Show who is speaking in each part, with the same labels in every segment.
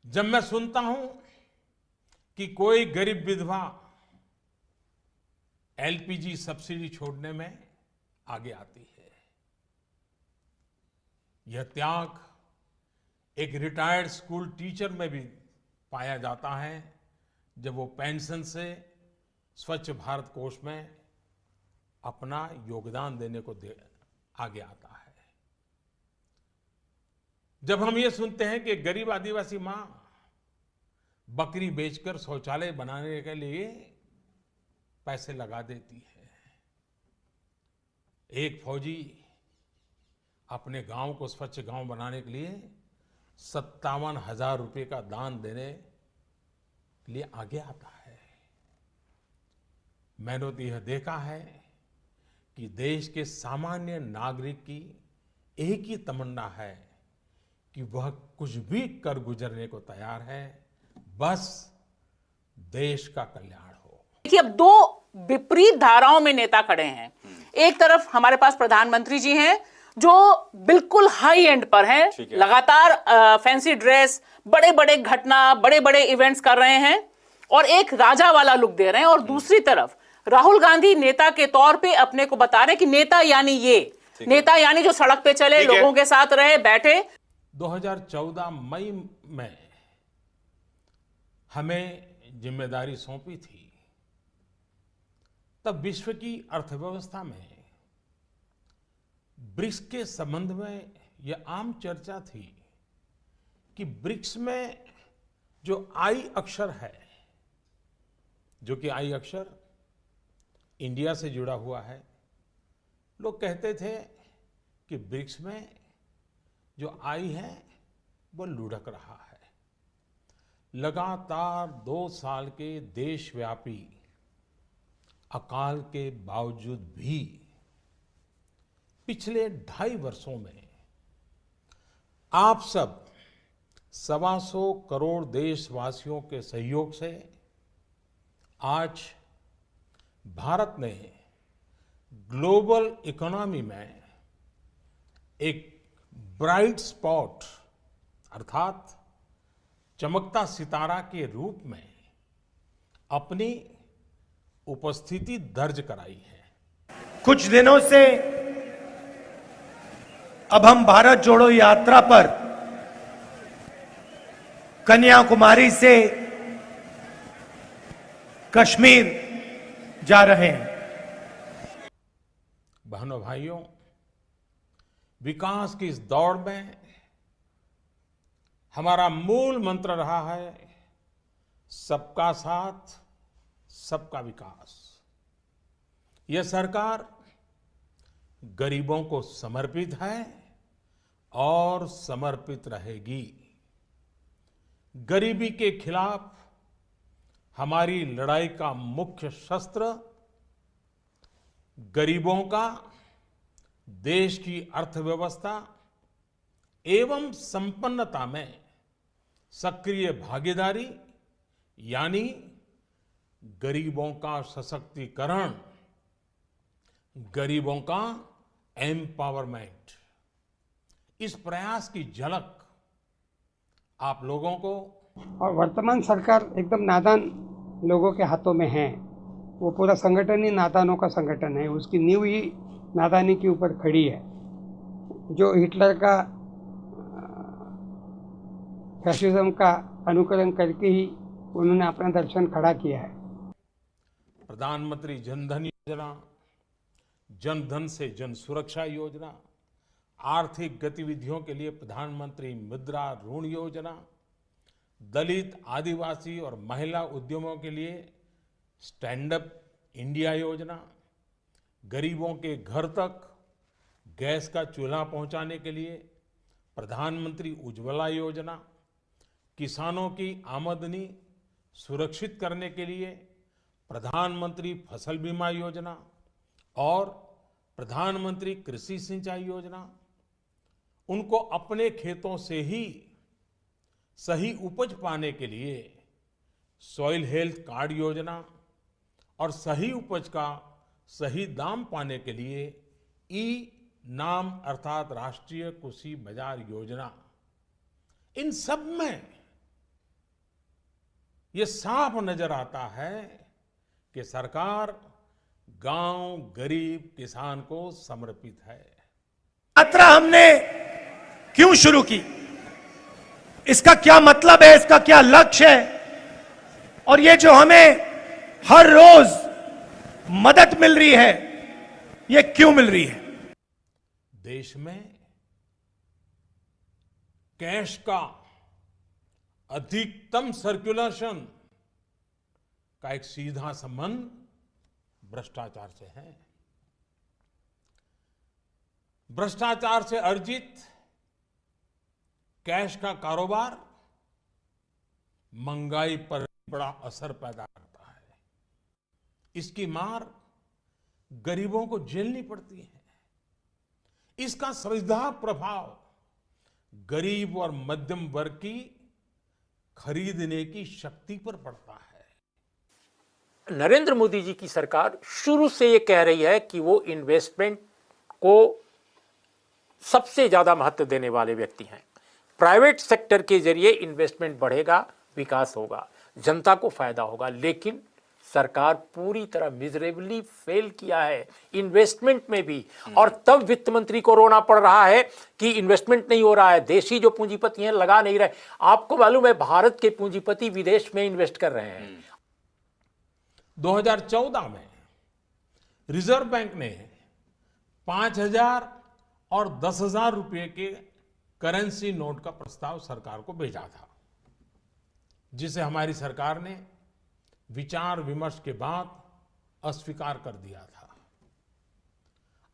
Speaker 1: जब मैं सुनता हूं कि कोई गरीब विधवा एलपीजी सब्सिडी छोड़ने में आगे आती है, यह त्याग एक रिटायर्ड स्कूल टीचर में भी पाया जाता है जब वो पेंशन से स्वच्छ भारत कोष में अपना योगदान देने को आगे आता है। जब हम ये सुनते हैं कि गरीब आदिवासी मां बकरी बेचकर शौचालय बनाने के लिए पैसे लगा देती है, एक फौजी अपने गांव को स्वच्छ गांव बनाने के लिए 57,000 रुपए का दान देने के लिए आगे आता है। मैंने तो यह देखा है कि देश के सामान्य नागरिक की एक ही तमन्ना है कि वह कुछ भी कर गुजरने को तैयार है, बस देश का कल्याण हो।
Speaker 2: देखिए, अब दो विपरीत धाराओं में नेता खड़े हैं। एक तरफ हमारे पास प्रधानमंत्री जी हैं जो बिल्कुल हाई एंड पर हैं, लगातार फैंसी ड्रेस, बड़े बड़े घटना, बड़े बड़े इवेंट्स कर रहे हैं और एक राजा वाला लुक दे रहे हैं। और दूसरी तरफ राहुल गांधी नेता के तौर पे अपने को बता रहे हैं कि नेता यानी ये नेता यानी जो सड़क पे चले, लोगों के साथ रहे, बैठे।
Speaker 1: 2014 मई में हमें जिम्मेदारी सौंपी थी, तब विश्व की अर्थव्यवस्था में ब्रिक्स के संबंध में यह आम चर्चा थी कि ब्रिक्स में जो आई अक्षर है, जो कि आई अक्षर इंडिया से जुड़ा हुआ है, लोग कहते थे कि ब्रिक्स में जो आई है वो लुढ़क रहा है। लगातार 2 साल के देशव्यापी अकाल के बावजूद भी पिछले 2.5 वर्षों में आप सब 125 करोड़ देशवासियों के सहयोग से आज भारत ने ग्लोबल इकोनॉमी में एक ब्राइट स्पॉट अर्थात चमकता सितारा के रूप में अपनी उपस्थिति दर्ज कराई है।
Speaker 3: कुछ दिनों से अब हम भारत जोड़ो यात्रा पर कन्याकुमारी से कश्मीर जा रहे हैं।
Speaker 1: बहनों भाइयों, विकास की इस दौड़ में हमारा मूल मंत्र रहा है सबका साथ, सबका विकास। यह सरकार गरीबों को समर्पित है और समर्पित रहेगी। गरीबी के खिलाफ हमारी लड़ाई का मुख्य शस्त्र गरीबों का देश की अर्थव्यवस्था एवं संपन्नता में सक्रिय भागीदारी यानी गरीबों का सशक्तिकरण, गरीबों का एम्पावरमेंट, इस प्रयास की झलक आप लोगों को।
Speaker 4: और वर्तमान सरकार एकदम नादान लोगों के हाथों में है। वो पूरा संगठन ही नादानों का संगठन है, उसकी नींव ही नादानी के ऊपर खड़ी है। जो हिटलर का फैसिज्म का अनुकरण करके ही उन्होंने अपना दर्शन खड़ा किया है।
Speaker 1: प्रधानमंत्री जनधन योजना, जनधन से जन सुरक्षा योजना, आर्थिक गतिविधियों के लिए प्रधानमंत्री मुद्रा ऋण योजना, दलित, आदिवासी और महिला उद्यमों के लिए स्टैंड अप इंडिया योजना, गरीबों के घर तक गैस का चूल्हा पहुंचाने के लिए प्रधानमंत्री उज्ज्वला योजना, किसानों की आमदनी सुरक्षित करने के लिए प्रधानमंत्री फसल बीमा योजना और प्रधानमंत्री कृषि सिंचाई योजना, उनको अपने खेतों से ही सही उपज पाने के लिए सॉइल हेल्थ कार्ड योजना और सही उपज का सही दाम पाने के लिए ई नाम अर्थात राष्ट्रीय कृषि बाजार योजना, इन सब में ये साफ नजर आता है कि सरकार गांव, गरीब, किसान को समर्पित है।
Speaker 3: यात्रा हमने क्यों शुरू की, इसका क्या मतलब है, इसका क्या लक्ष्य है, और ये जो हमें हर रोज मदद मिल रही है, ये क्यों मिल रही है?
Speaker 1: देश में कैश का अधिकतम सर्कुलेशन का एक सीधा संबंध भ्रष्टाचार से है। भ्रष्टाचार से अर्जित कैश का कारोबार महंगाई पर बड़ा असर पैदा करता है। इसकी मार गरीबों को झेलनी पड़ती है। इसका सीधा प्रभाव गरीब और मध्यम वर्ग की खरीदने की शक्ति पर पड़ता है।
Speaker 5: नरेंद्र मोदी जी की सरकार शुरू से ये कह रही है कि वो इन्वेस्टमेंट को सबसे ज्यादा महत्व देने वाले व्यक्ति हैं। प्राइवेट सेक्टर के जरिए इन्वेस्टमेंट बढ़ेगा, विकास होगा, जनता को फायदा होगा, लेकिन सरकार पूरी तरह मिजरेबली फेल किया है इन्वेस्टमेंट में भी। और तब वित्त मंत्री को रोना पड़ रहा है कि इन्वेस्टमेंट नहीं हो रहा है, देशी जो पूंजीपति हैं लगा नहीं रहे। आपको मालूम है भारत के पूंजीपति विदेश में इन्वेस्ट कर रहे हैं।
Speaker 1: 2014 में रिजर्व बैंक ने 5,000 और 10,000 रुपए के करेंसी नोट का प्रस्ताव सरकार को भेजा था, जिसे हमारी सरकार ने विचार विमर्श के बाद अस्वीकार कर दिया था।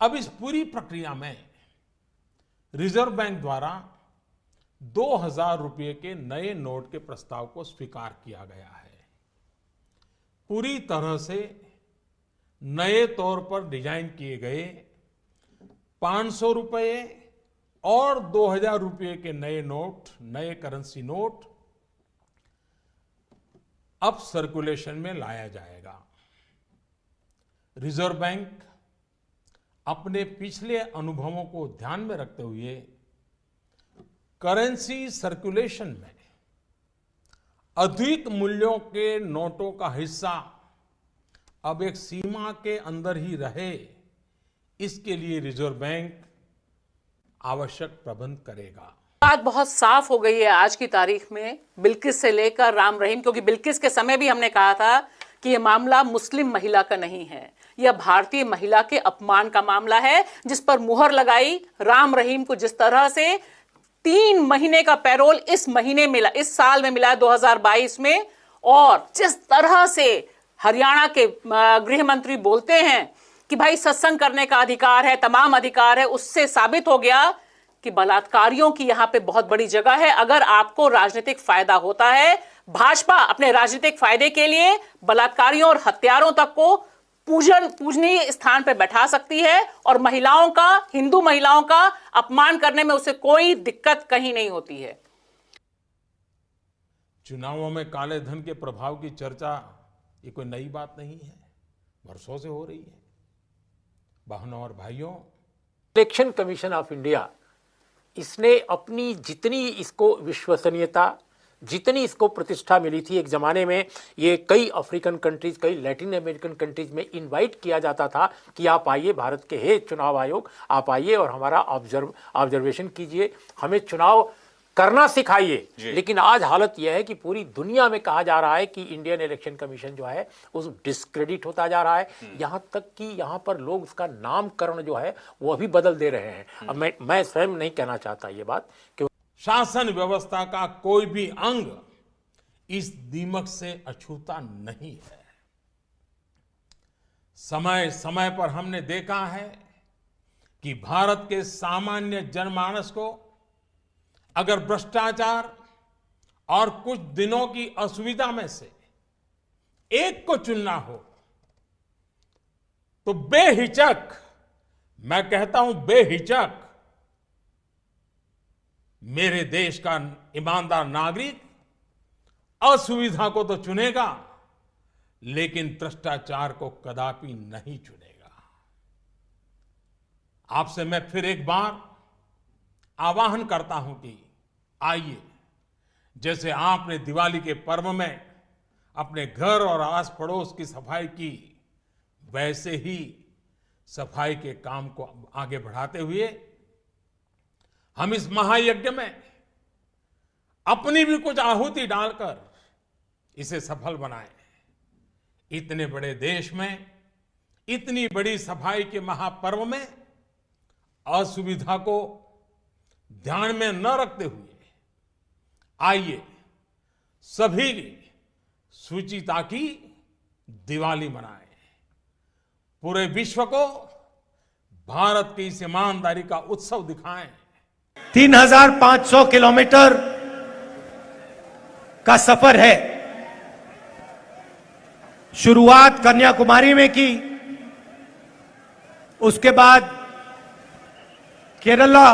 Speaker 1: अब इस पूरी प्रक्रिया में रिजर्व बैंक द्वारा 2,000 रुपए के नए नोट के प्रस्ताव को स्वीकार किया गया है। पूरी तरह से नए तौर पर डिजाइन किए गए 500 रुपए और 2,000 रुपए के नए नोट, नए करेंसी नोट अब सर्कुलेशन में लाया जाएगा। रिजर्व बैंक अपने पिछले अनुभवों को ध्यान में रखते हुए करेंसी सर्कुलेशन में अधिक मूल्यों के नोटों का हिस्सा अब एक सीमा के अंदर ही रहे, इसके लिए रिजर्व बैंक आवश्यक प्रबंध करेगा।
Speaker 2: बात बहुत साफ हो गई है आज की तारीख में, बिल्किस से लेकर राम रहीम, क्योंकि बिल्किस के समय भी हमने कहा था कि यह मामला मुस्लिम महिला का नहीं है, यह भारतीय महिला के अपमान का मामला है, जिस पर मुहर लगाई। राम रहीम को जिस तरह से 3 महीने का पैरोल इस महीने मिला, इस साल में मिला 2022 में, और जिस तरह से हरियाणा के गृह मंत्री बोलते हैं कि भाई सत्संग करने का अधिकार है, तमाम अधिकार है, उससे साबित हो गया कि बलात्कारियों की यहां पे बहुत बड़ी जगह है। अगर आपको राजनीतिक फायदा होता है, भाजपा अपने राजनीतिक फायदे के लिए बलात्कारियों और हत्यारों तक को पूजनीय स्थान पे बैठा सकती है, और महिलाओं का, हिंदू महिलाओं का अपमान करने में उसे कोई दिक्कत कहीं नहीं होती है।
Speaker 1: चुनावों में काले धन के प्रभाव की चर्चा ये कोई नई बात नहीं है, वर्षों से हो रही है। बहनों और भाइयों,
Speaker 5: इलेक्शन कमीशन ऑफ इंडिया इसने अपनी जितनी इसको विश्वसनीयता, जितनी इसको प्रतिष्ठा मिली थी, एक ज़माने में ये कई अफ्रीकन कंट्रीज़, कई लैटिन अमेरिकन कंट्रीज़ में इनवाइट किया जाता था कि आप आइए, भारत के है चुनाव आयोग, आप आइए और हमारा ऑब्जर्वेशन कीजिए, हमें चुनाव करना सिखाइए। लेकिन आज हालत यह है कि पूरी दुनिया में कहा जा रहा है कि इंडियन इलेक्शन कमीशन जो है उस डिस्क्रेडिट होता जा रहा है। यहाँ तक कि यहाँ पर लोग उसका नामकरण जो है वो अभी बदल दे रहे हैं। अब मैं स्वयं नहीं कहना चाहता ये बात कि
Speaker 1: शासन व्यवस्था का कोई भी अंग इस दीमक से अछूता नहीं है। समय समय पर हमने देखा है कि भारत के सामान्य जनमानस को अगर भ्रष्टाचार और कुछ दिनों की असुविधा में से एक को चुनना हो तो बेहिचक, मैं कहता हूं बेहिचक, मेरे देश का ईमानदार नागरिक असुविधा को तो चुनेगा, लेकिन भ्रष्टाचार को कदापि नहीं चुनेगा। आपसे मैं फिर एक बार आह्वान करता हूं कि आइए, जैसे आपने दिवाली के पर्व में अपने घर और आस पड़ोस की सफाई की, वैसे ही सफाई के काम को आगे बढ़ाते हुए हम इस महायज्ञ में अपनी भी कुछ आहुति डालकर इसे सफल बनाएं। इतने बड़े देश में इतनी बड़ी सफाई के महापर्व में असुविधा को ध्यान में न रखते हुए आइए सभी शुचिता की दिवाली मनाएं। पूरे विश्व को भारत की इस ईमानदारी का उत्सव दिखाएं।
Speaker 3: 3,500 किलोमीटर का सफर है। शुरुआत कन्याकुमारी में की, उसके बाद केरला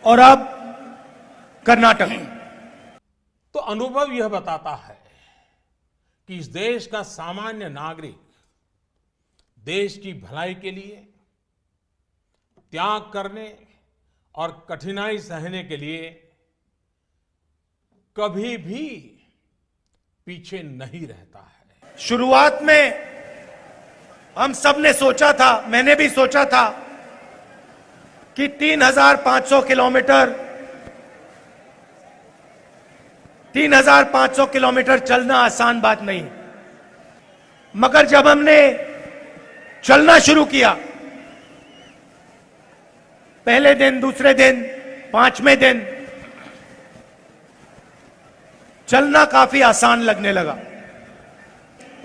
Speaker 3: और अब कर्नाटक।
Speaker 1: तो अनुभव यह बताता है कि इस देश का सामान्य नागरिक देश की भलाई के लिए त्याग करने और कठिनाई सहने के लिए कभी भी पीछे नहीं रहता है।
Speaker 3: शुरुआत में हम सब ने सोचा था, मैंने भी सोचा था कि 3,500 किलोमीटर चलना आसान बात नहीं। मगर जब हमने चलना शुरू किया, पहले दिन, दूसरे दिन, 5वें दिन चलना काफी आसान लगने लगा।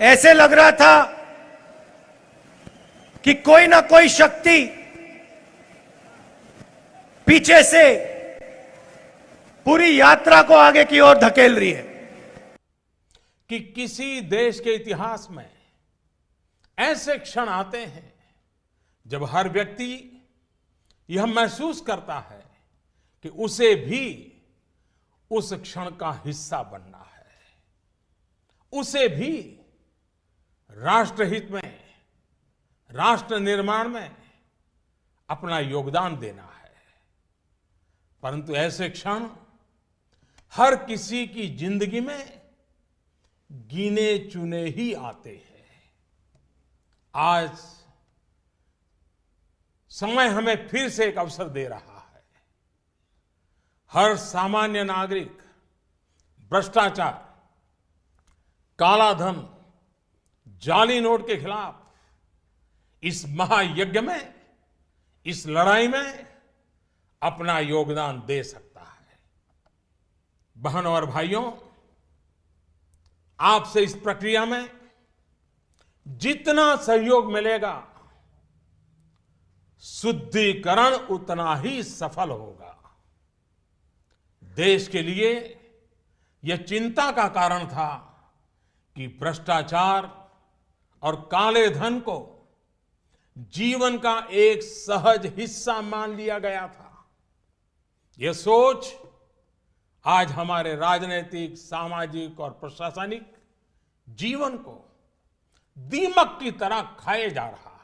Speaker 3: ऐसे लग रहा था कि कोई ना कोई शक्ति पीछे से पूरी यात्रा को आगे की ओर धकेल रही है।
Speaker 1: कि किसी देश के इतिहास में ऐसे क्षण आते हैं जब हर व्यक्ति यह महसूस करता है कि उसे भी उस क्षण का हिस्सा बनना है, उसे भी राष्ट्रहित में, राष्ट्र निर्माण में अपना योगदान देना है। परंतु ऐसे क्षण हर किसी की जिंदगी में गिने चुने ही आते हैं। आज समय हमें फिर से एक अवसर दे रहा है। हर सामान्य नागरिक भ्रष्टाचार, काला धन, जाली नोट के खिलाफ इस महायज्ञ में, इस लड़ाई में अपना योगदान दे सकता है। बहनों और भाइयों, आपसे इस प्रक्रिया में जितना सहयोग मिलेगा, शुद्धिकरण उतना ही सफल होगा। देश के लिए यह चिंता का कारण था कि भ्रष्टाचार और काले धन को जीवन का एक सहज हिस्सा मान लिया गया था। यह सोच आज हमारे राजनीतिक, सामाजिक और प्रशासनिक जीवन को दीमक की तरह खाए जा रहा है।